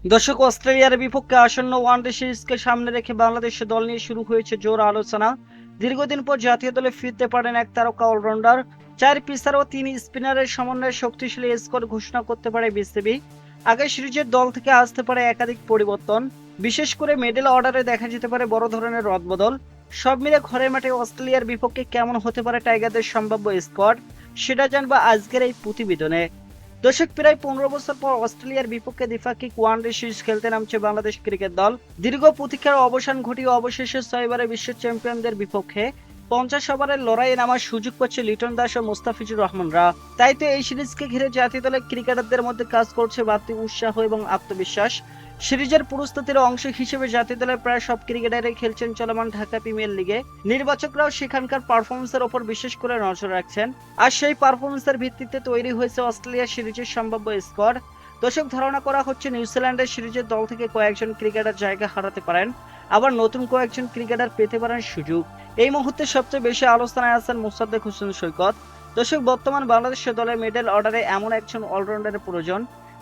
দর্শক, অস্ট্রেলিয়ার বিপক্ষে আসন্ন ওয়ানডে সিরিজকে সামনে রেখে বাংলাদেশের দল নিয়ে শুরু হয়েছে জোর আলোচনা। দীর্ঘদিন পর জাতীয় দলে ফিরতে পারেন এক তারকা অলরাউন্ডার। 4 পেসার ও 3 স্পিনারের সমন্বয়ে শক্তিশালী স্কোয়াড ঘোষণা করতে পারে বিসিবি। আগে সিরিজের দল থেকে আসতে পারে একাধিক পরিবর্তন, বিশেষ করে মিডল অর্ডারে দেখা যেতে পারে বড় ধরনের রদবদল। সব মিলে ঘরের মাঠে অস্ট্রেলিয়ার বিপক্ষে কেমন হতে পারে টাইগারদের সম্ভাব্য স্কোয়াড, সেটা জানবো আজকের এই প্রতিবেদনে। দর্শক, প্রায় 15 বছর পর অস্ট্রেলিয়ার বিপক্ষে দ্বিপাক্ষিক ওয়ানডে সিরিজ খেলতে নামছে বাংলাদেশ ক্রিকেট দল। দীর্ঘ প্রতীক্ষার অবসান ঘটিয়ে অবশেষে 6বারের বিশ্ব চ্যাম্পিয়নদের বিপক্ষে 50 ওভারের লড়াইয়ে নামার সুযোগ পাচ্ছে লিটন দাস ও মোস্তাফিজুর রহমানরা। তাই তো এই সিরিজকে ঘিরে জাতীয় দলের ক্রিকেটারদের মধ্যে কাজ করছে বাড়তি উৎসাহ এবং আত্মবিশ্বাস। সিরিজের প্রস্তুতির অংশ হিসেবে জাতীয় দলের প্রায় সব ক্রিকেটারই খেলছেন চলমান ঢাকা প্রিমিয়ার লিগে। নির্বাচকরাও সেখানকার পারফরমেন্সের ওপর বিশেষ করে নজর রাখছেন, আর সেই পারফরমেন্সের ভিত্তিতে তৈরি হয়েছে অস্ট্রেলিয়া সিরিজের সম্ভাব্য স্কোয়াড। দর্শক, ধারণা করা হচ্ছে নিউজিল্যান্ডের সিরিজের দল থেকে কয়েকজন ক্রিকেটার জায়গা হারাতে পারেন, আবার নতুন কয়েকজন ক্রিকেটার পেতে পারেন সুযোগ। এই মুহূর্তে সবচেয়ে বেশি আলোচনায় আছেন মোসাদ্দেক হোসেন সৈকত। দর্শক, বর্তমান বাংলাদেশের দলের মিডল অর্ডারে এমন একজন অলরাউন্ডারের প্রয়োজন,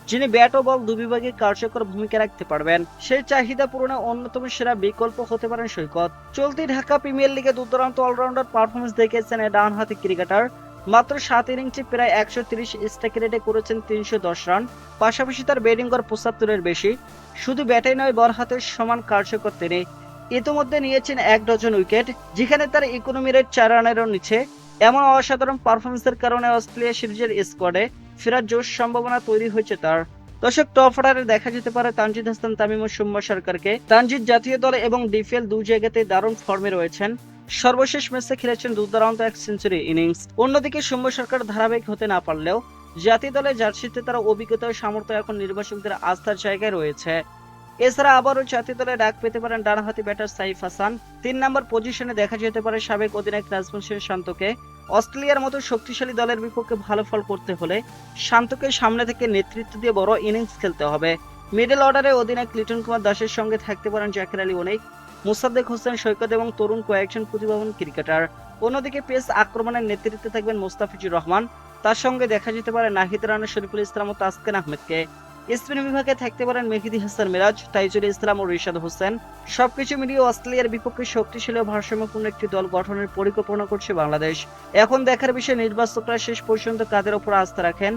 যিনি ব্যাট ও বল দুবিভাগে কার্যকর ভূমিকা রাখতে পারবেন। সেই চাহিদা পূরণে অন্যতম সেরা বিকল্প হতে পারেন সৈকত। চলতি ঢাকা প্রিমিয়ার লিগে দুর্দান্ত অলরাউন্ডার পারফরমেন্স দেখিয়েছেন এই ডানহাতি ক্রিকেটার। মাত্র 7 ইনিংসে প্রায় 130 স্ট্রাইক রেটে করেছেন 310 রান। পাশাপাশি তার ব্যাটিং গড় 75-এর বেশি। শুধু ব্যাটে নয়, বল হাতের সমান কার্যকর তিনি। ইতিমধ্যে নিয়েছেন 1 ডজন উইকেট, যেখানে তার ইকোনমি রেট 4 রানেরও নিচে। এমন অসাধারণ পারফরমেন্সের কারণে অস্ট্রেলিয়া সিরিজের স্কোয়াডে ফেরার জোশ সম্ভাবনা তৈরি হয়েছে তার। দর্শক, টপ অর্ডারে দেখা যেতে পারে তানজিদ হাসান, তামিম ও সৌম্য সরকারকে। তানজিদ জাতীয় দলে এবং ডিপিএল দুই জায়গাতেই দারুণ ফর্মে রয়েছেন। সর্বশেষ ম্যাচে খেলেছেন দুর্দান্ত এক সেঞ্চুরি ইনিংস। অন্যদিকে সৌম্য সরকার ধারাবাহিক হতে না পারলেও জাতীয় দলে জার্সিতে তার অভিজ্ঞতা ও সামর্থ্য এখন নির্বাচকদের আস্থার জায়গায় রয়েছে। এছাড়া আবারও জাতীয় দলে ডাক পেতে পারেন ডানহাতি ব্যাটার সাইফ হাসান। 3 নম্বর পজিশনে দেখা যেতে পারে সাবেক অধিনায়ক নাজমুল হোসেন শান্তকে। অস্ট্রেলিয়ার মতো শক্তিশালী দলের বিপক্ষে ভালো ফল করতে হলে শান্তকে সামনে থেকে নেতৃত্ব দিয়ে বড় ইনিংস খেলতে হবে। মিডল অর্ডারে অধিনায়ক লিটন কুমার দাসের সঙ্গে থাকতে পারেন জাকির আলী অনেক, মোসাদ্দেক হোসেন সৈকত এবং তরুণ কয়েকজন প্রতিভাবান ক্রিকেটার। অন্যদিকে পেস আক্রমণের নেতৃত্বে থাকবেন মোস্তাফিজুর রহমান। তার সঙ্গে দেখা যেতে পারে নাহিদ রানা, শরীফুল ইসলাম ও তাসকিন আহমেদকে। স্পিন বিভাগে থাকতে পারেন মেহেদী হাসান মিরাজ, তাইজুল ইসলাম ও রিশাদ হোসেন। সবকিছু মিলিয়ে অস্ট্রেলিয়ার বিপক্ষে শক্তিশালী ও ভারসাম্যপূর্ণ একটি দল গঠনের পরিকল্পনা করছে বাংলাদেশ। এখন দেখার বিষয় নির্বাচকরা শেষ পর্যন্ত কাদের ওপর আস্থা রাখেন।